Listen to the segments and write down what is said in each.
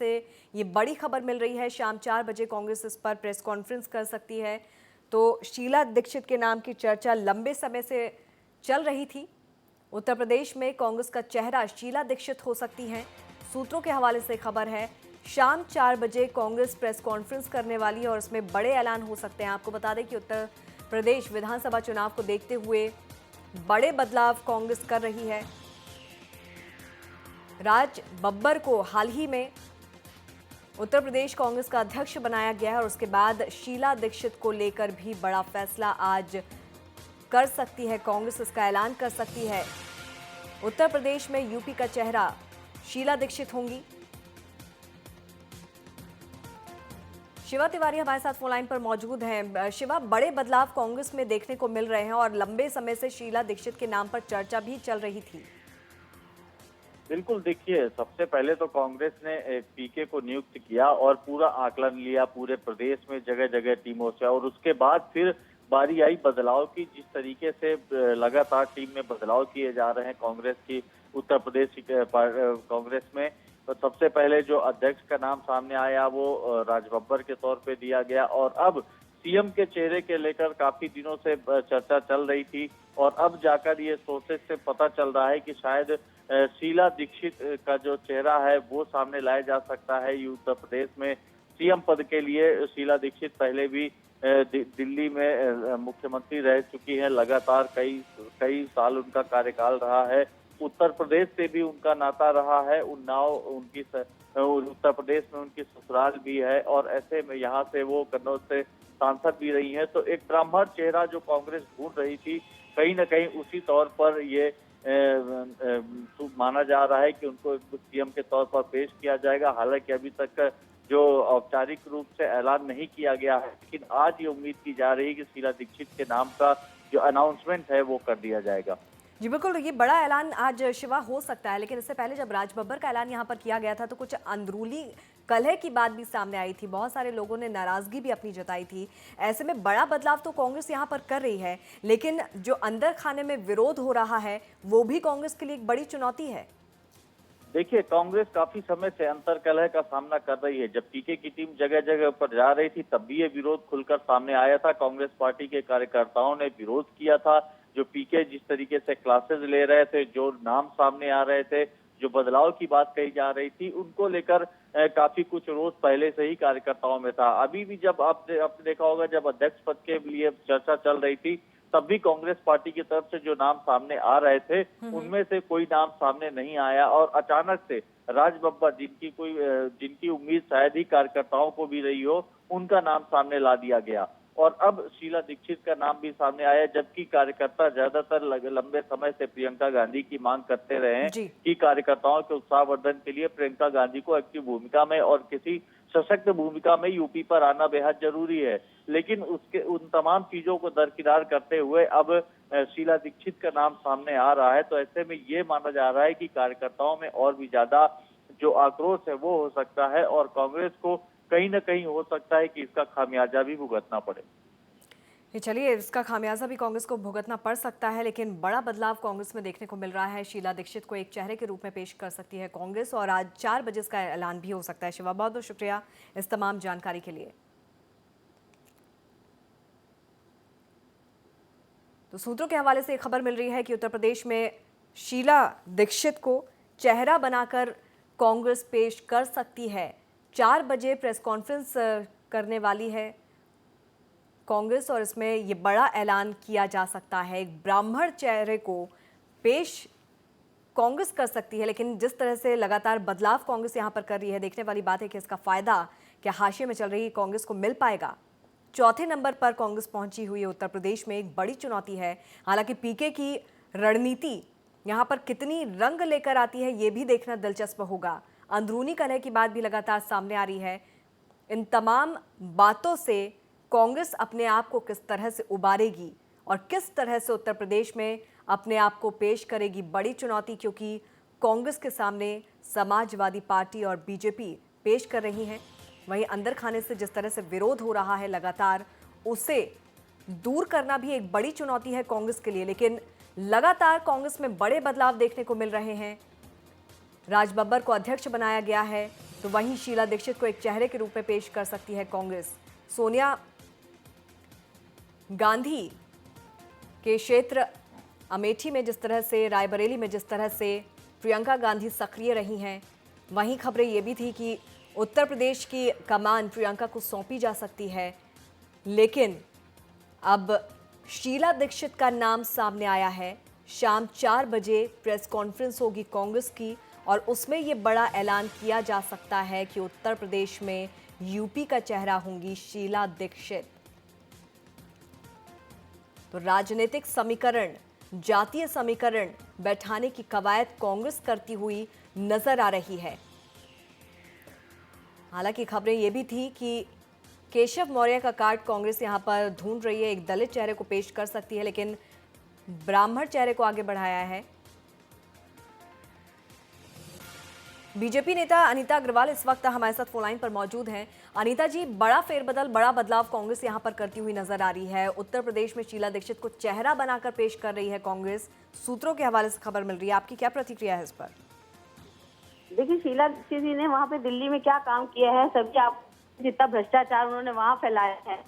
से ये बड़ी खबर मिल रही है। शाम 4 बजे कांग्रेस इस पर प्रेस कॉन्फ्रेंस कर सकती है। तो शीला दीक्षित के नाम की चर्चा लंबे समय से चल रही थी। उत्तर प्रदेश में कांग्रेस का चेहरा शीला दीक्षित हो सकती हैं। सूत्रों के हवाले से खबर है शाम 4 बजे कांग्रेस प्रेस कॉन्फ्रेंस करने वाली है और इसमें बड़े ऐलान हो सकते हैं। आपको बता दें कि उत्तर प्रदेश विधानसभा चुनाव को देखते हुए बड़े बदलाव कांग्रेस कर रही है। राज बब्बर को हाल ही में उत्तर प्रदेश कांग्रेस का अध्यक्ष बनाया गया है और उसके बाद शीला दीक्षित को लेकर भी बड़ा फैसला आज कर सकती है कांग्रेस, इसका ऐलान कर सकती है। उत्तर प्रदेश में यूपी का चेहरा शीला दीक्षित होंगी। शिवा तिवारी हमारे साथ फोन लाइन पर मौजूद हैं। शिवा, बड़े बदलाव कांग्रेस में देखने को मिल रहे हैं और लंबे समय से शीला दीक्षित के नाम पर चर्चा भी चल रही थी। बिल्कुल, देखिए, सबसे पहले तो कांग्रेस ने पीके को नियुक्त किया और पूरा आकलन लिया पूरे प्रदेश में जगह जगह टीमों से, और उसके बाद फिर बारी आई बदलाव की। जिस तरीके से लगातार टीम में बदलाव किए जा रहे हैं कांग्रेस की, उत्तर प्रदेश कांग्रेस में, तो सबसे पहले जो अध्यक्ष का नाम सामने आया वो राज बब्बर के तौर पे दिया गया। और अब सीएम के चेहरे के लेकर काफी दिनों से चर्चा चल रही थी और अब जाकर ये सोर्सेस से पता चल रहा है कि शायद शीला दीक्षित का जो चेहरा है वो सामने लाया जा सकता है। उत्तर प्रदेश में सीएम पद के लिए शीला दीक्षित पहले भी दिल्ली में मुख्यमंत्री रह चुकी हैं। लगातार कई साल उनका कार्यकाल रहा है। उत्तर प्रदेश से भी उनका नाता रहा है। उन्नाव उनकी उत्तर प्रदेश में उनकी ससुराल भी है और ऐसे में यहाँ से वो कन्नौज से सांसद भी रही है। तो एक ब्राह्मण चेहरा जो कांग्रेस ढूंढ रही थी, कहीं न कहीं उसी तौर पर ये माना जा रहा है कि उनको सीएम के तौर पर पेश किया जाएगा। हालांकि अभी तक जो औपचारिक रूप से ऐलान नहीं किया गया है, लेकिन आज ये उम्मीद की जा रही है कि शीला दीक्षित के नाम का जो अनाउंसमेंट है वो कर दिया जाएगा। जी बिल्कुल, ये बड़ा ऐलान आज शिवा हो सकता है, लेकिन इससे पहले जब राज बब्बर का ऐलान यहाँ पर किया गया था तो कुछ अंदरूनी कलह की बात भी सामने आई थी। बहुत सारे लोगों ने नाराजगी भी अपनी जताई थी। ऐसे में बड़ा बदलाव तो कांग्रेस यहाँ पर कर रही है, लेकिन जो अंदर खाने में विरोध हो रहा है वो भी कांग्रेस के लिए एक बड़ी चुनौती है। देखिए, कांग्रेस काफी समय से अंतर्कलह का सामना कर रही है। जब पीके की टीम जगह जगह पर जा रही थी तब भी ये विरोध खुलकर सामने आया था। कांग्रेस पार्टी के कार्यकर्ताओं ने विरोध किया था। जो पीके जिस तरीके से क्लासेस ले रहे थे, जो नाम सामने आ रहे थे, जो बदलाव की बात कही जा रही थी, उनको लेकर काफी कुछ रोष पहले से ही कार्यकर्ताओं में था। अभी भी जब आपने देखा होगा, जब अध्यक्ष पद के लिए चर्चा चल रही थी तब भी कांग्रेस पार्टी की तरफ से जो नाम सामने आ रहे थे उनमें से कोई नाम सामने नहीं आया और अचानक से राज बब्बर, जिनकी उम्मीद शायद ही कार्यकर्ताओं को भी रही हो, उनका नाम सामने ला दिया गया। और अब शीला दीक्षित का नाम भी सामने आया, जबकि कार्यकर्ता ज्यादातर लंबे समय से प्रियंका गांधी की मांग करते रहे हैं कि कार्यकर्ताओं के उत्साहवर्धन के लिए प्रियंका गांधी को एक्टिव भूमिका में और किसी सशक्त भूमिका में यूपी पर आना बेहद जरूरी है। लेकिन उन तमाम चीजों को दरकिनार करते हुए अब शीला दीक्षित का नाम सामने आ रहा है। तो ऐसे में ये माना जा रहा है कि कार्यकर्ताओं में और भी ज्यादा जो आक्रोश है वो हो सकता है और कांग्रेस को कहीं न कहीं हो सकता है कि इसका खामियाजा भी भुगतना पड़े। चलिए, इसका खामियाजा भी कांग्रेस को भुगतना पड़ सकता है, लेकिन बड़ा बदलाव कांग्रेस में देखने को मिल रहा है। शीला दीक्षित को एक चेहरे के रूप में पेश कर सकती है कांग्रेस और आज 4 बजे इसका ऐलान भी हो सकता है। शिवा, बहुत बहुत शुक्रिया इस तमाम जानकारी के लिए। तो सूत्रों के हवाले से खबर मिल रही है कि उत्तर प्रदेश में शीला दीक्षित को चेहरा बनाकर कांग्रेस पेश कर सकती है। 4 बजे प्रेस कॉन्फ्रेंस करने वाली है कांग्रेस और इसमें ये बड़ा ऐलान किया जा सकता है। एक ब्राह्मण चेहरे को पेश कांग्रेस कर सकती है, लेकिन जिस तरह से लगातार बदलाव कांग्रेस यहां पर कर रही है, देखने वाली बात है कि इसका फायदा क्या हाशिए में चल रही कांग्रेस को मिल पाएगा। चौथे नंबर पर कांग्रेस पहुंची हुई है उत्तर प्रदेश में, एक बड़ी चुनौती है। हालांकि पीके की रणनीति यहां पर कितनी रंग लेकर आती है ये भी देखना दिलचस्प होगा। अंदरूनी कलह की बात भी लगातार सामने आ रही है। इन तमाम बातों से कांग्रेस अपने आप को किस तरह से उबारेगी और किस तरह से उत्तर प्रदेश में अपने आप को पेश करेगी, बड़ी चुनौती, क्योंकि कांग्रेस के सामने समाजवादी पार्टी और बीजेपी पेश कर रही हैं। वहीं अंदर खाने से जिस तरह से विरोध हो रहा है लगातार, उसे दूर करना भी एक बड़ी चुनौती है कांग्रेस के लिए। लेकिन लगातार कांग्रेस में बड़े बदलाव देखने को मिल रहे हैं। राज बब्बर को अध्यक्ष बनाया गया है। तो वहीं शीला दीक्षित को एक चेहरे के रूप में पेश कर सकती है कांग्रेस। सोनिया गांधी के क्षेत्र अमेठी में जिस तरह से, रायबरेली में जिस तरह से प्रियंका गांधी सक्रिय रही हैं, वहीं खबरें ये भी थी कि उत्तर प्रदेश की कमान प्रियंका को सौंपी जा सकती है। लेकिन अब शीला दीक्षित का नाम सामने आया है। शाम 4 बजे प्रेस कॉन्फ्रेंस होगी कांग्रेस की और उसमें ये बड़ा ऐलान किया जा सकता है कि उत्तर प्रदेश में यूपी का चेहरा होंगी शीला दीक्षित। तो राजनीतिक समीकरण, जातीय समीकरण बैठाने की कवायद कांग्रेस करती हुई नजर आ रही है। हालांकि खबरें ये भी थी कि केशव मौर्य का कार्ड कांग्रेस यहां पर ढूंढ रही है, एक दलित चेहरे को पेश कर सकती है, लेकिन ब्राह्मण चेहरे को आगे बढ़ाया है। बीजेपी नेता अनीता अग्रवाल इस वक्त हमारे साथ फोन लाइन पर मौजूद हैं। अनीता जी, बड़ा फेरबदल, बड़ा बदलाव कांग्रेस यहां पर करती हुई नजर आ रही है। उत्तर प्रदेश में शीला दीक्षित को चेहरा बनाकर पेश कर रही है कांग्रेस, सूत्रों के हवाले से खबर मिल रही है। आपकी क्या प्रतिक्रिया है इस पर? देखिए, शीला दीक्षित जी ने वहाँ पे दिल्ली में क्या काम किया है, सभी आप जितना भ्रष्टाचार उन्होंने वहाँ फैलाया है,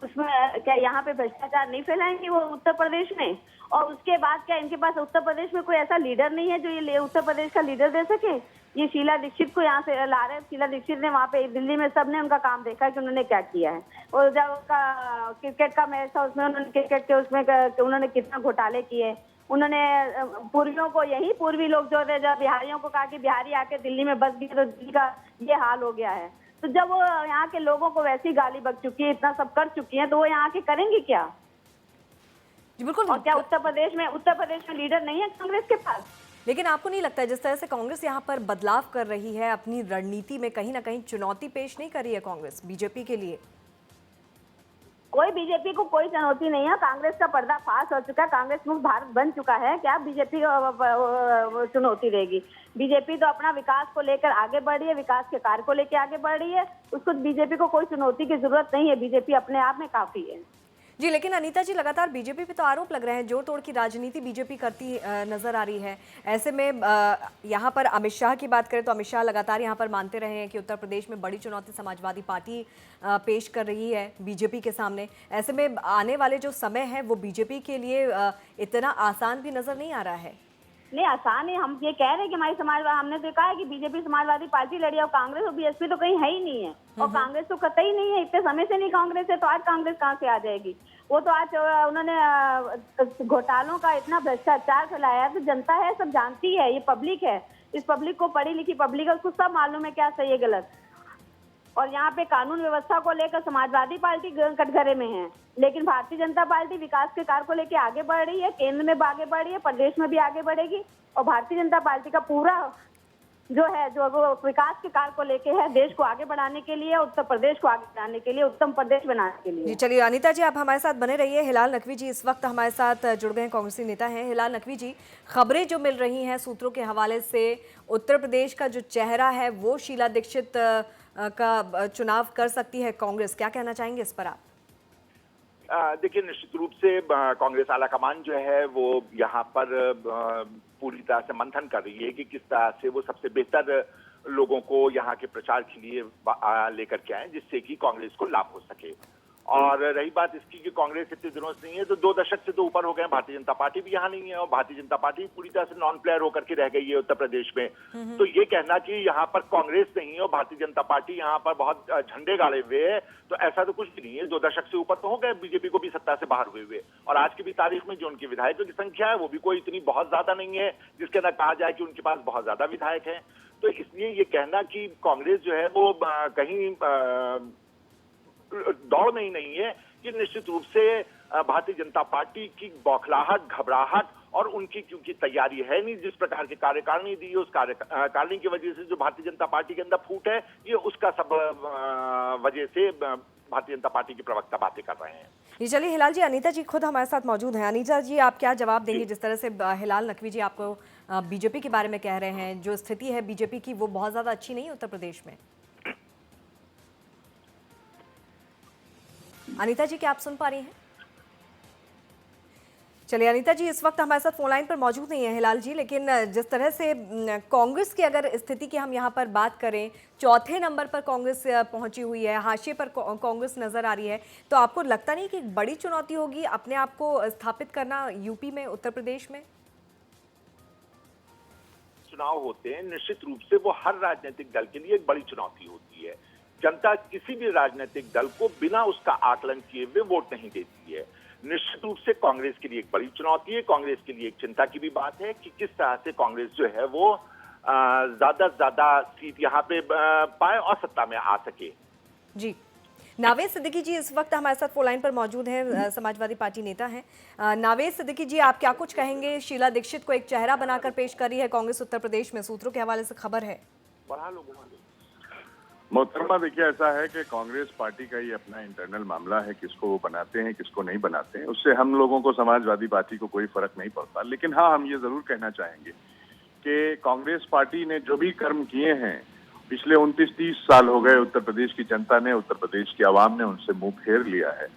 उसमें क्या यहाँ पे भ्रष्टाचार नहीं फैलाएंगे वो उत्तर प्रदेश में? और उसके बाद क्या इनके पास उत्तर प्रदेश में कोई ऐसा लीडर नहीं है जो ये उत्तर प्रदेश का लीडर दे सके? ये शीला दीक्षित को यहाँ से ला रहे हैं। शीला दीक्षित ने वहाँ पे दिल्ली में सबने उनका काम देखा है कि उन्होंने क्या किया है। और जब उनका क्रिकेट का मैच था उसमें उन्होंने क्रिकेट के उसमें उन्होंने कितना घोटाले किए। उन्होंने पूर्वियों को, यही पूर्वी लोग जो थे, जब बिहारियों को कहा कि बिहारी आके दिल्ली में बस गए तो दिल्ली का ये हाल हो गया है। तो जब वो यहाँ के लोगों को वैसी गाली बक चुकी है, इतना सब कर चुकी है, तो वो यहाँ के करेंगे क्या? जी बिल्कुल। और क्या उत्तर प्रदेश में लीडर नहीं है कांग्रेस के पास? लेकिन आपको नहीं लगता है जिस तरह से कांग्रेस यहाँ पर बदलाव कर रही है, अपनी रणनीति में कहीं ना कहीं चुनौती पेश नहीं कर रही है कांग्रेस बीजेपी के लिए? कोई बीजेपी को कोई चुनौती नहीं है। कांग्रेस का पर्दाफाश हो चुका है, कांग्रेस मुक्त भारत बन चुका है। क्या बीजेपी चुनौती रहेगी? बीजेपी तो अपना विकास को लेकर आगे बढ़ रही है, विकास के कार्य को लेकर आगे बढ़ रही है। उसको बीजेपी को कोई चुनौती की जरूरत नहीं है, बीजेपी अपने आप में काफी है। जी, लेकिन अनीता जी, लगातार बीजेपी पे तो आरोप लग रहे हैं, जोड़ तोड़ की राजनीति बीजेपी करती नजर आ रही है। ऐसे में यहाँ पर अमित शाह की बात करें तो अमित शाह लगातार यहाँ पर मानते रहे हैं कि उत्तर प्रदेश में बड़ी चुनौती समाजवादी पार्टी पेश कर रही है बीजेपी के सामने। ऐसे में आने वाले जो समय है वो बीजेपी के लिए इतना आसान भी नजर नहीं आ रहा है। नहीं, आसान है। हम ये कह रहे हैं कि हमारी हमने तो कहा है कि बीजेपी समाजवादी पार्टी लड़ी, और कांग्रेस और बीएसपी तो कहीं है ही नहीं है। और कांग्रेस तो कतई नहीं है, इतने समय से नहीं कांग्रेस है, तो आज कांग्रेस कहाँ से आ जाएगी? वो तो आज उन्होंने घोटालों का इतना भ्रष्टाचार फैलाया, तो जनता है, सब जानती है, ये पब्लिक है। इस पब्लिक को, पढ़ी लिखी पब्लिक है, उसको सब मालूम है क्या सही है गलत। और यहाँ पे कानून व्यवस्था को लेकर समाजवादी पार्टी कटघरे में है, लेकिन भारतीय जनता पार्टी विकास के कार्य को लेकर आगे बढ़ रही है, केंद्र में आगे बढ़ रही है, प्रदेश में भी आगे बढ़ेगी। और भारतीय जनता पार्टी का पूरा जो है, जो वो विकास के कार्य को लेके है, देश को आगे बढ़ाने के लिए, उत्तर प्रदेश को आगे बढ़ाने के लिए, उत्तम प्रदेश बनाने के लिए। जी चलिए अनीता जी, आप हमारे साथ बने रहिए। हिलाल नकवी जी इस वक्त हमारे साथ जुड़ गए हैं, कांग्रेसी नेता हैं। हिलाल नकवी जी, खबरें जो मिल रही हैं सूत्रों के हवाले से, उत्तर प्रदेश का जो चेहरा है वो शीला दीक्षित का चुनाव कर सकती है कांग्रेस, क्या कहना चाहेंगे इस पर आप? देखिए, निश्चित रूप से कांग्रेस आलाकमान जो है वो यहाँ पर पूरी तरह से मंथन कर रही है कि किस तरह से वो सबसे बेहतर लोगों को यहाँ के प्रचार के लिए लेकर के आए, जिससे कि कांग्रेस को लाभ हो सके। और रही बात इसकी कि कांग्रेस इतने दिनों से नहीं है, तो 2 दशक से तो ऊपर हो गए, भारतीय जनता पार्टी भी यहाँ नहीं है, और भारतीय जनता पार्टी पूरी तरह से नॉन प्लेयर होकर के रह गई है उत्तर प्रदेश में। तो ये कहना कि यहाँ पर कांग्रेस नहीं है और भारतीय जनता पार्टी यहाँ पर बहुत झंडे गाड़े हुए है, तो ऐसा तो कुछ भी नहीं है। 2 दशक से ऊपर तो हो गए बीजेपी को भी सत्ता से बाहर हुए, और आज की भी तारीख में जो उनके विधायकों की संख्या है वो भी कोई इतनी बहुत ज्यादा नहीं है जिसके अंदर कहा जाए कि उनके पास बहुत ज्यादा विधायक है। तो इसलिए ये कहना कि कांग्रेस जो है वो कहीं दौड़ में ही नहीं है, ये निश्चित रूप से भारतीय जनता पार्टी की बौखलाहट, घबराहट और उनकी क्योंकि तैयारी है नहीं, जिस प्रकार की कार्यकारिणी दी है उस कार्यकारिणी की वजह से जो भारतीय जनता पार्टी के अंदर फूट है, ये उसका सब वजह से भारतीय जनता पार्टी के प्रवक्ता बातें कर रहे हैं। जी चलिए हिलाल जी, अनीता जी खुद हमारे साथ मौजूद हैं। अनीता जी, आप क्या जवाब देंगे जिस तरह से हिलाल नकवी जी आपको बीजेपी के बारे में कह रहे हैं, जो स्थिति है बीजेपी की वो बहुत ज्यादा अच्छी नहीं है उत्तर प्रदेश में? अनीता जी, क्या आप सुन पा रही हैं? चलिए अनीता जी इस वक्त हमारे साथ फोन लाइन पर मौजूद नहीं है हिलाल जी, लेकिन जिस तरह से कांग्रेस की अगर स्थिति की हम यहाँ पर बात करें, चौथे नंबर पर कांग्रेस पहुंची हुई है, हाशिए पर कांग्रेस नजर आ रही है, तो आपको लगता नहीं कि एक बड़ी चुनौती होगी अपने आप को स्थापित करना यूपी में, उत्तर प्रदेश में? चुनाव होते हैं, निश्चित रूप से वो हर राजनीतिक दल के लिए एक बड़ी चुनौती होती है। जनता किसी भी राजनीतिक दल को बिना उसका आकलन किए हुए वोट नहीं देती है। निश्चित रूप से कांग्रेस के लिए एक बड़ी चुनौती है, कांग्रेस के लिए एक चिंता की भी बात है कि किस तरह से कांग्रेस जो है वो ज्यादा से ज्यादा सीट यहाँ पे पाए और सत्ता में आ सके। जी, नावेद सिद्दीकी जी इस वक्त हमारे साथ फोन लाइन पर मौजूद हैं, समाजवादी पार्टी नेता हैं। नावेद सिद्दीकी जी, आप क्या कुछ कहेंगे? शीला दीक्षित को एक चेहरा बनाकर पेश कर रही है कांग्रेस उत्तर प्रदेश में, सूत्रों के हवाले से खबर है। मोहतरमा, देखिए ऐसा है कि कांग्रेस पार्टी का ये अपना इंटरनल मामला है, किसको वो बनाते हैं किसको नहीं बनाते हैं, उससे हम लोगों को, समाजवादी पार्टी को कोई फर्क नहीं पड़ता। लेकिन हाँ, हम ये जरूर कहना चाहेंगे कि कांग्रेस पार्टी ने जो भी कर्म किए हैं, पिछले 29-30 साल हो गए, उत्तर प्रदेश की जनता ने, उत्तर प्रदेश की आवाम ने उनसे मुंह फेर लिया है।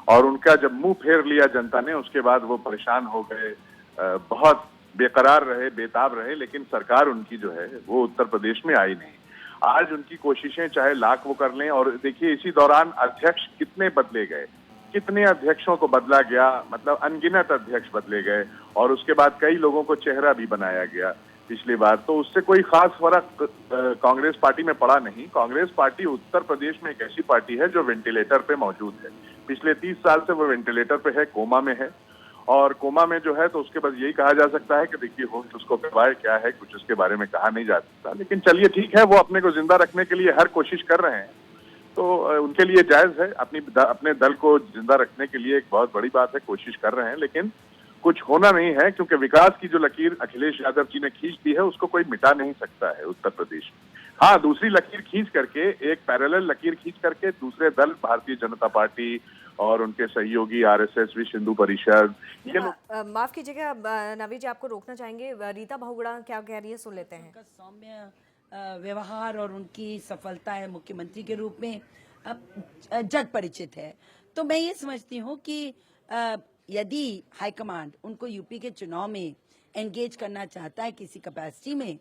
और उनका जब मुंह फेर लिया जनता ने, उसके बाद वो परेशान हो गए, बहुत बेकरार रहे, बेताब रहे, लेकिन सरकार उनकी जो है वो उत्तर प्रदेश में आई नहीं। आज उनकी कोशिशें चाहे लाख वो कर लें, और देखिए इसी दौरान अध्यक्ष कितने बदले गए, कितने अध्यक्षों को बदला गया, मतलब अनगिनत अध्यक्ष बदले गए, और उसके बाद कई लोगों को चेहरा भी बनाया गया पिछली बार। तो उससे कोई खास फर्क कांग्रेस पार्टी में पड़ा नहीं। कांग्रेस पार्टी उत्तर प्रदेश में एक ऐसी पार्टी है जो वेंटिलेटर पे मौजूद है। पिछले 30 साल से वो वेंटिलेटर पे है, कोमा में है, और कोमा में जो है तो उसके बाद यही कहा जा सकता है कि देखिए होश उसको करवाए क्या है, कुछ उसके बारे में कहा नहीं जा सकता। लेकिन चलिए ठीक है, वो अपने को जिंदा रखने के लिए हर कोशिश कर रहे हैं, तो उनके लिए जायज है। अपने दल को जिंदा रखने के लिए एक बहुत बड़ी बात है, कोशिश कर रहे हैं, लेकिन कुछ होना नहीं है, क्योंकि विकास की जो लकीर अखिलेश यादव जी ने खींच दी है उसको कोई मिटा नहीं सकता है उत्तर प्रदेश में। हाँ, दूसरी लकीर खींच करके, एक पैरेलल लकीर खींच करके दूसरे दल, भारतीय जनता पार्टी और उनके सहयोगी आरएसएस, विश्व हिंदू परिषद, ये लोग। माफ कीजिएगा नावेद जी, आपको रोकना चाहेंगे। रीता बहुगुणा क्या कह रही है, सुन लेते हैं। सौम्य व्यवहार और उनकी सफलता है मुख्यमंत्री के रूप में अब जग परिचित है। तो मैं ये समझती हूँ कि यदि हाईकमांड उनको यूपी के चुनाव में एंगेज करना चाहता है किसी कैपेसिटी में,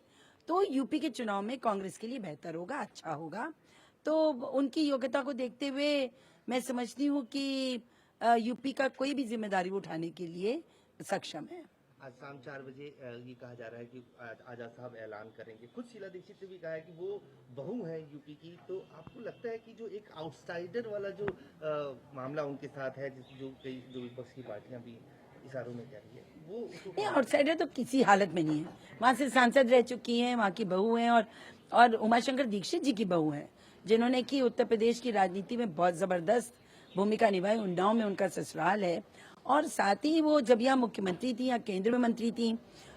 तो यूपी के चुनाव में कांग्रेस के लिए बेहतर होगा, अच्छा होगा। तो उनकी योग्यता को देखते हुए मैं समझती हूँ कि यूपी का कोई भी जिम्मेदारी उठाने के लिए सक्षम है। आज शाम 4 बजे ये कहा जा रहा है कि आजाद साहब ऐलान करेंगे। खुद शीला दीक्षित ने भी कहा है कि वो बहू है यूपी की। तो आपको लगता है कि जो एक आउटसाइडर वाला जो मामला उनके साथ है, जो विपक्ष की पार्टियां भी इशारों में कह रही है, वो नहीं, आउटसाइडर तो किसी हालत में नहीं है। वहाँ से सांसद रह चुकी हैं, वहाँ की बहू हैं, और उमाशंकर दीक्षित जी की बहू है, जिन्होंने की उत्तर प्रदेश की राजनीति में बहुत जबरदस्त भूमिका निभाई। उन्नाव में उनका ससुराल है, और साथ ही वो जब यहाँ मुख्यमंत्री थी या केंद्र में मंत्री थी,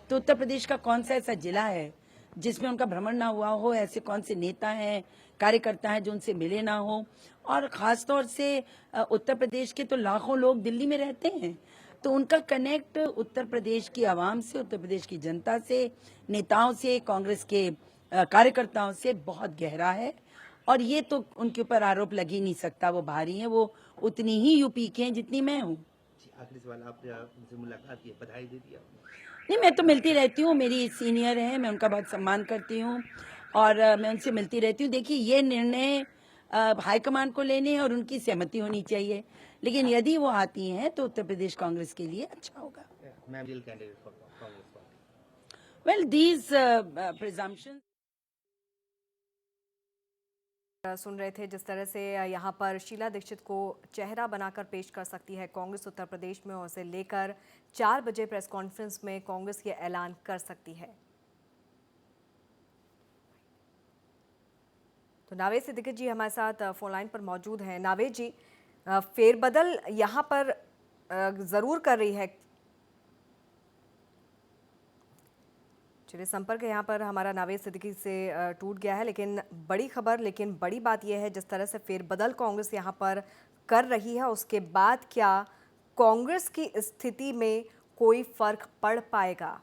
तो उत्तर प्रदेश का कौन सा ऐसा जिला है जिसमें उनका भ्रमण ना हुआ हो, ऐसे कौन से नेता हैं, कार्यकर्ता हैं जो उनसे मिले ना हो। और खास तौर से उत्तर प्रदेश के तो लाखों लोग दिल्ली में रहते हैं, तो उनका कनेक्ट उत्तर प्रदेश की आवाम से, उत्तर प्रदेश की जनता से, नेताओं से, कांग्रेस के कार्यकर्ताओं से बहुत गहरा है। और ये तो उनके ऊपर आरोप लग ही नहीं सकता, वो भारी हैं, वो उतनी ही यूपी के हैं जितनी मैं हूँ। आखिरी सवाल, आपने उनसे मुलाकात की, बधाई दे दिया? नहीं, मैं तो मिलती रहती हूँ, मेरी सीनियर है, मैं उनका बहुत सम्मान करती हूँ और मैं उनसे मिलती रहती हूँ। देखिए, ये निर्णय हाईकमान को लेने और उनकी सहमति होनी चाहिए, लेकिन यदि वो आती हैं तो उत्तर प्रदेश कांग्रेस के लिए अच्छा होगा। वेल, दीज प्रिजम्पशंस सुन रहे थे जिस तरह से यहाँ पर शीला दीक्षित को चेहरा बनाकर पेश कर सकती है कांग्रेस उत्तर प्रदेश में, और उसे लेकर 4 बजे प्रेस कॉन्फ्रेंस में कांग्रेस ये ऐलान कर सकती है। तो नावेद सिद्दीकी जी हमारे साथ फोन लाइन पर मौजूद हैं। नावेद जी, फेरबदल यहाँ पर जरूर कर रही है। चलिए, संपर्क यहाँ पर हमारा नावेद सिद्दीकी से टूट गया है, लेकिन बड़ी खबर, लेकिन बड़ी बात यह है जिस तरह से फेरबदल कांग्रेस यहाँ पर कर रही है, उसके बाद क्या कांग्रेस की स्थिति में कोई फर्क पड़ पाएगा?